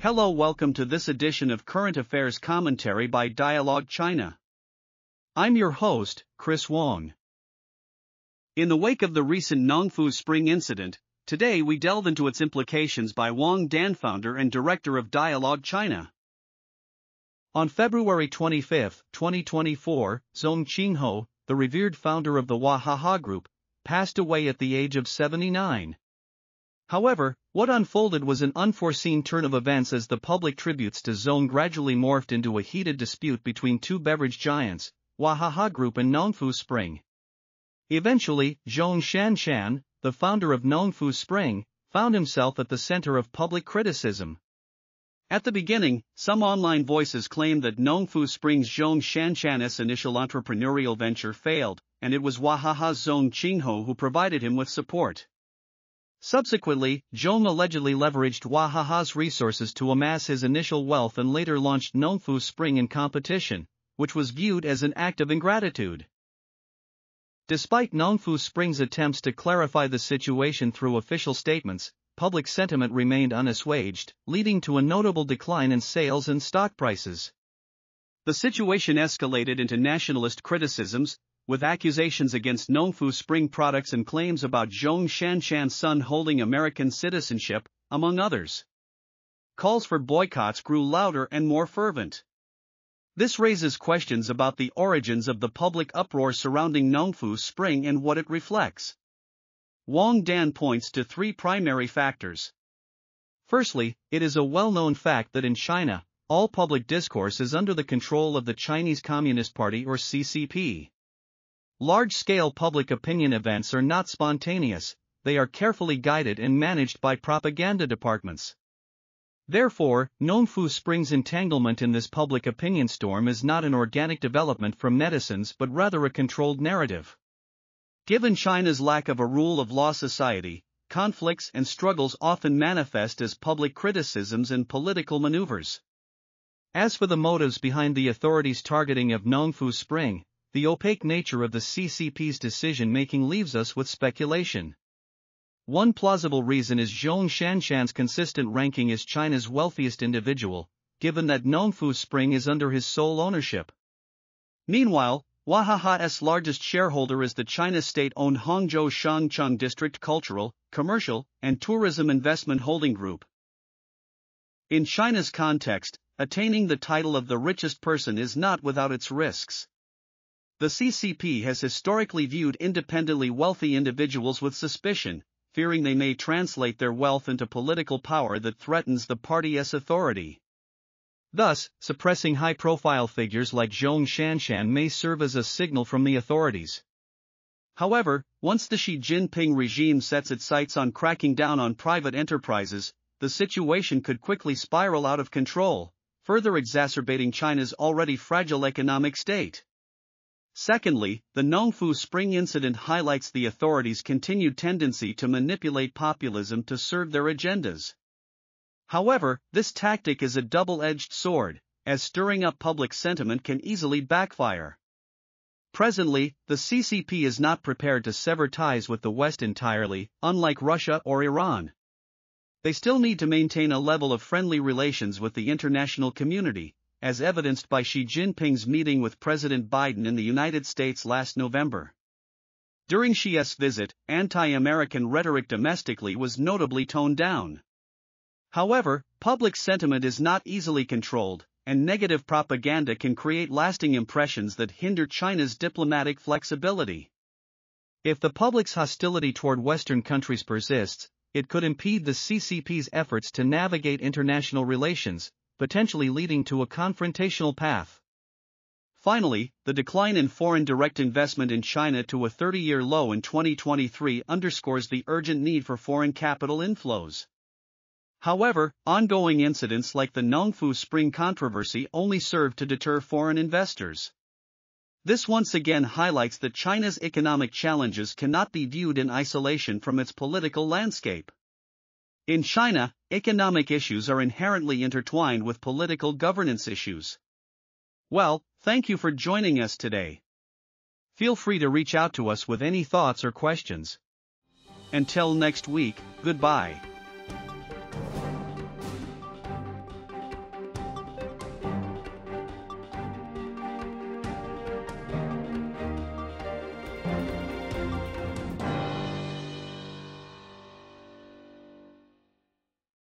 Hello, welcome to this edition of Current Affairs Commentary by Dialogue China. I'm your host, Chris Wong. In the wake of the recent Nongfu Spring incident, today we delve into its implications by Wang Dan, founder and director of Dialogue China. On February 25, 2024, Zhong Qingho, the revered founder of the Wahaha Group, passed away at the age of 79. However, what unfolded was an unforeseen turn of events as the public tributes to Zhong gradually morphed into a heated dispute between two beverage giants, Wahaha Group and Nongfu Spring. Eventually, Zhong Shanshan, the founder of Nongfu Spring, found himself at the center of public criticism. At the beginning, some online voices claimed that Nongfu Spring's Zhong Shanshan's initial entrepreneurial venture failed, and it was Wahaha's Zhong Qingho who provided him with support. Subsequently, Zhong allegedly leveraged Wahaha's resources to amass his initial wealth and later launched Nongfu Spring in competition, which was viewed as an act of ingratitude. Despite Nongfu Spring's attempts to clarify the situation through official statements, public sentiment remained unassuaged, leading to a notable decline in sales and stock prices. The situation escalated into nationalist criticisms, with accusations against Nongfu Spring products and claims about Zhong Shanshan's son holding American citizenship, among others. Calls for boycotts grew louder and more fervent. This raises questions about the origins of the public uproar surrounding Nongfu Spring and what it reflects. Wang Dan points to three primary factors. Firstly, it is a well-known fact that in China, all public discourse is under the control of the Chinese Communist Party or CCP. Large-scale public opinion events are not spontaneous, they are carefully guided and managed by propaganda departments. Therefore, Nongfu Spring's entanglement in this public opinion storm is not an organic development from netizens but rather a controlled narrative. Given China's lack of a rule of law society, conflicts and struggles often manifest as public criticisms and political maneuvers. As for the motives behind the authorities' targeting of Nongfu Spring, the opaque nature of the CCP's decision-making leaves us with speculation. One plausible reason is Zhong Shanshan's consistent ranking as China's wealthiest individual, given that Nongfu Spring is under his sole ownership. Meanwhile, Wahaha's largest shareholder is the China state-owned Hangzhou Shangcheng District Cultural, Commercial, and Tourism Investment Holding Group. In China's context, attaining the title of the richest person is not without its risks. The CCP has historically viewed independently wealthy individuals with suspicion, fearing they may translate their wealth into political power that threatens the party's authority. Thus, suppressing high-profile figures like Zhong Shanshan may serve as a signal from the authorities. However, once the Xi Jinping regime sets its sights on cracking down on private enterprises, the situation could quickly spiral out of control, further exacerbating China's already fragile economic state. Secondly, the Nongfu Spring incident highlights the authorities' continued tendency to manipulate populism to serve their agendas. However, this tactic is a double-edged sword, as stirring up public sentiment can easily backfire. Presently, the CCP is not prepared to sever ties with the West entirely, unlike Russia or Iran. They still need to maintain a level of friendly relations with the international community, as evidenced by Xi Jinping's meeting with President Biden in the United States last November. During Xi's visit, anti-American rhetoric domestically was notably toned down. However, public sentiment is not easily controlled, and negative propaganda can create lasting impressions that hinder China's diplomatic flexibility. If the public's hostility toward Western countries persists, it could impede the CCP's efforts to navigate international relations, potentially leading to a confrontational path. Finally, the decline in foreign direct investment in China to a 30-year low in 2023 underscores the urgent need for foreign capital inflows. However, ongoing incidents like the Nongfu Spring controversy only serve to deter foreign investors. This once again highlights that China's economic challenges cannot be viewed in isolation from its political landscape. In China, economic issues are inherently intertwined with political governance issues. Well, thank you for joining us today. Feel free to reach out to us with any thoughts or questions. Until next week, goodbye.